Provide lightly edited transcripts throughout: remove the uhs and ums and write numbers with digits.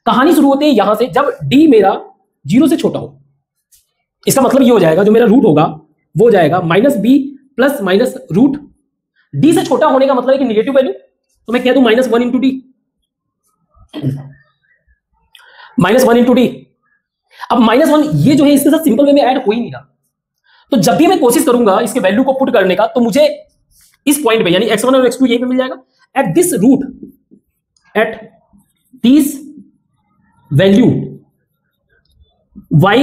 कहानी शुरू होती है यहां से, जब डी मेरा 0 से छोटा हो। इसका मतलब ये हो जाएगा, जो मेरा रूट होगा वो हो जाएगा -b plus minus root. D से छोटा होने का मतलब है कि निगेटिव वैल्यू, तो मैं कह दूं -1 इंटू डी, -1 इंटू डी। अब -1 ये जो है इसके साथ सिंपल वे में ऐड हो ही नहीं रहा, तो जब भी मैं कोशिश करूंगा इसके वैल्यू को पुट करने का, तो मुझे इस पॉइंट पे यानी x1 और x2 यहीं पे मिल जाएगा। At this root, at this value y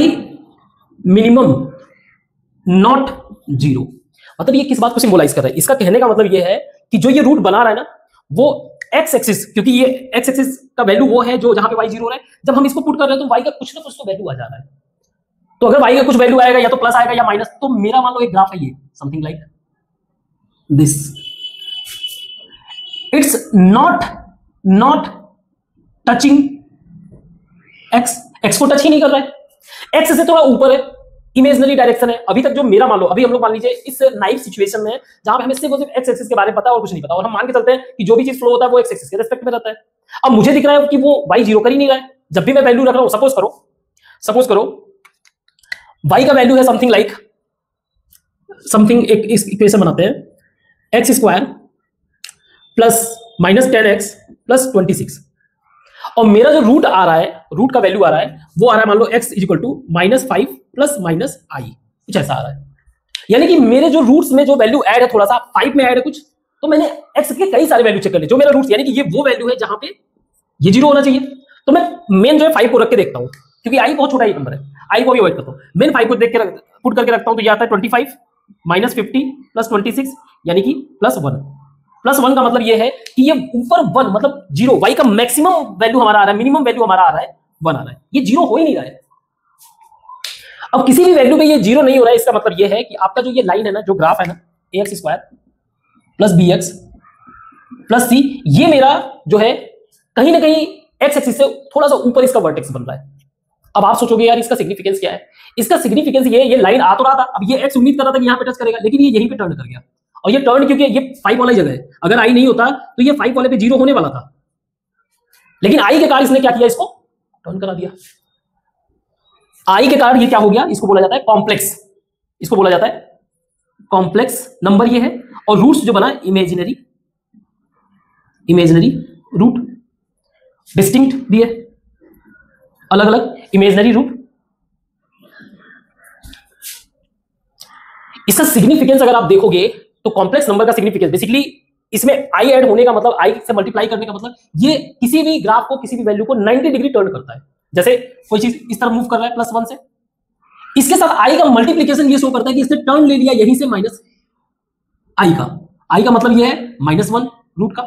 minimum not 0। मतलब ये किस बात को सिंबलाइज कर रहा है? इसका कहने का मतलब ये है कि जो ये रूट बना रहा है ना, वो x एक्सिस, क्योंकि ये x एक्सिस का वैल्यू वो है जो जहां पे y 0 हो रहा है, जब हम इसको पुट कर रहे हैं तो y का कुछ ना कुछ तो वैल्यू आ जा रहा है। तो अगर y का कुछ वैल्यू आएगा, या तो प्लस आएगा या माइनस, तो मेरा मान लो एक ग्राफ है ये, something like this. It's not touching x को टच ही नहीं कर रहा है, x से थोड़ा ऊपर है, इमेजिनरी डायरेक्शन है। अभी तक जो मेरा मान लो, अभी हम लोग मान लीजिए इस नाइफ सिचुएशन में जहां पे हमें सिर्फ x एक्सिस के बारे में पता है और कुछ नहीं पता, और हम मान के चलते हैं कि जो भी चीज फ्लो होता है वो x एक्सिस के रिस्पेक्ट में रहता है। अब मुझे दिख रहा है कि वो y 0 कर ही नहीं रहा है। जब भी मैं वैल्यू रख रहा हूं, सपोज करो y का वैल्यू है समथिंग लाइक, एक इक्वेशन बनाते हैं, x square plus -10x plus 26, और मेरा जो रूट आ रहा है, रूट का वैल्यू आ रहा है, वो आ रहा है मान लो x equal to -5 plus -i, कुछ ऐसा आ रहा है। यानी कि मेरे जो रूट्स में जो वैल्यू ऐड है, थोड़ा सा 5 में ऐड है कुछ, तो मैंने x के कई सारे वैल्यू चेक कर लिए जो मेरा रूट्स, यानी कि ये वो वैल्यू है जहां पे ये 0 होना चाहिए। तो मैं मेन जो है 5 को रख के देखता हूं, क्योंकि i बहुत छोटा ही नंबर है, i को भी अवॉइड करता हूं। मेन 5 को देख के पुट करके रखता हूं, तो ये आता है 25 -50 प्लस 26, यानी कि +1। +1 का मतलब ये है कि ये ऊपर 1 मतलब 0, y का मैक्सिमम वैल्यू हमारा आ रहा है, मिनिमम वैल्यू हमारा आ रहा है 1 आ रहा है, ये 0 हो ही नहीं रहा है। अब किसी भी वैल्यू पे ये 0 नहीं हो रहा है, इसका मतलब ये है कि आपका जो ये लाइन है ना, जो ग्राफ है ना, ax square plus bx plus c, ये मेरा जो है कहीं ना कहीं x एक्सिस से थोड़ा सा ऊपर इसका वर्टेक्स बन रहा है। अब आप सोचोगे यार इसका सिग्निफिकेंस क्या है? इसका सिग्निफिकेंस ये लाइन आ तो रहा था, अब ये x उम्मीद कर रहा था कि यहां पे टच करेगा, लेकिन ये यहीं पे टर्न कर गया, और ये टर्न क्योंकि ये 5 वाला जगह है, अगर i नहीं होता तो ये 5 वाले पे 0 होने वाला था, लेकिन i के कारण इसने क्या किया, इसको टर्न करा दिया। i के कारण ये क्या हो गया, इसको बोला जाता है कॉम्प्लेक्स, इसको बोला जाता है कॉम्प्लेक्स नंबर ये है। और रूट्स जो बना इमेजिनरी रूट, डिस्टिंक्ट भी है, अलग अलग इमेजिनरी रूट। इसका सिग्निफिकेंस अगर आप देखोगे तो कॉम्प्लेक्स नंबर का सिग्निफिकेंस बेसिकली इसमें i ऐड होने का मतलब, i से मल्टीप्लाई करने का मतलब, ये किसी भी ग्राफ को, किसी भी वैल्यू को 90 डिग्री टर्न करता है। जैसे कोई चीज इस तरह मूव कर रहा है +1 से, इसके साथ i का मल्टीप्लीकेशन ये शो करता है कि इसने टर्न ले लिया यहीं से माइनस i का मतलब ये है -1 रूट का।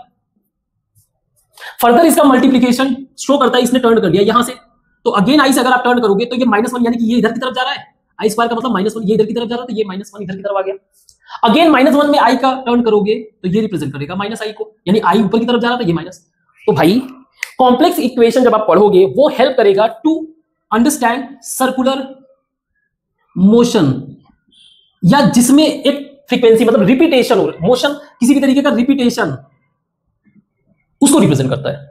फर्दर इसका मल्टीप्लीकेशन शो करता है इसने टर्न कर दिया यहां से, तो अगेन i से अगर आप टर्न करोगे तो ये -1, यानी कि ये इधर की तरफ जा रहा है, i स्क्वायर का मतलब -1, ये इधर की तरफ जा रहा था, ये -1 इधर की तरफ आ गया। अगेन -1 में i का टर्न करोगे तो ये रिप्रेजेंट करेगा -i को, यानी i ऊपर की तरफ जा रहा था, ये माइनस। तो भाई कॉम्प्लेक्स इक्वेशन जब आप पढ़ोगे वो हेल्प करेगा टू अंडरस्टैंड सर्कुलर मोशन, या जिसमें एक फ्रीक्वेंसी मतलब रिपीटेशन हो, मोशन किसी भी तरीके का रिपीटेशन, उसको रिप्रेजेंट करता है।